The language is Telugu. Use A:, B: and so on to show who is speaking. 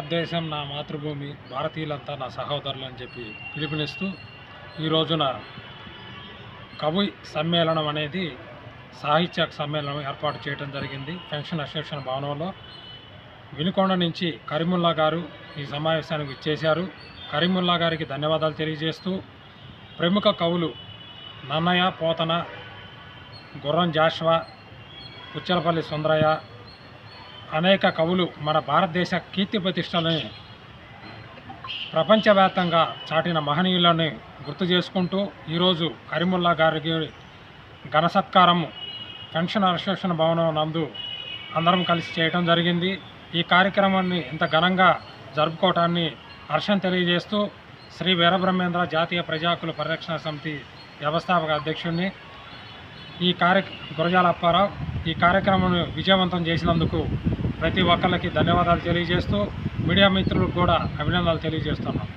A: భారతదేశం నా మాతృభూమి, భారతీయులంతా నా సహోదరులు అని చెప్పి పిలుపునిస్తూ ఈ రోజున కవి సమ్మేళనం అనేది సాహిత్య సమ్మేళనం ఏర్పాటు చేయడం జరిగింది. పెన్షన్ అసోసియేషన్ భవనంలో వినుకొండ నుంచి కరీముల్లా గారు ఈ సమావేశానికి ఇచ్చేశారు. కరీముల్లా గారికి ధన్యవాదాలు తెలియజేస్తూ ప్రముఖ కవులు నన్నయ్య, పోతన, గుర్రం జాషువా, పుచ్చలపల్లి సుందరయ్య అనేక కవులు మన భారతదేశ కీర్తి ప్రతిష్టలని ప్రపంచవ్యాప్తంగా చాటిన మహనీయులని గుర్తు చేసుకుంటూ ఈరోజు కరీముల్లా గారికి ఘన సత్కారము పెన్షన్ అసోసియేషన్ భవనం నందు అందరం కలిసి చేయడం జరిగింది. ఈ కార్యక్రమాన్ని ఇంత ఘనంగా జరుపుకోవటాన్ని హర్షం తెలియజేస్తూ శ్రీ వీరబ్రహ్మేంద్ర జాతీయ ప్రజాహక్కుల పరిరక్షణ సమితి వ్యవస్థాపక అధ్యక్షుడిని గురజాల అప్పారావు ఈ కార్యక్రమాన్ని విజయవంతం చేసినందుకు ప్రతి ఒక్కరికి ధన్యవాదాలు తెలియజేస్తూ మీడియా మిత్రులకు కూడా అభినందనలు తెలియజేస్తున్నాం.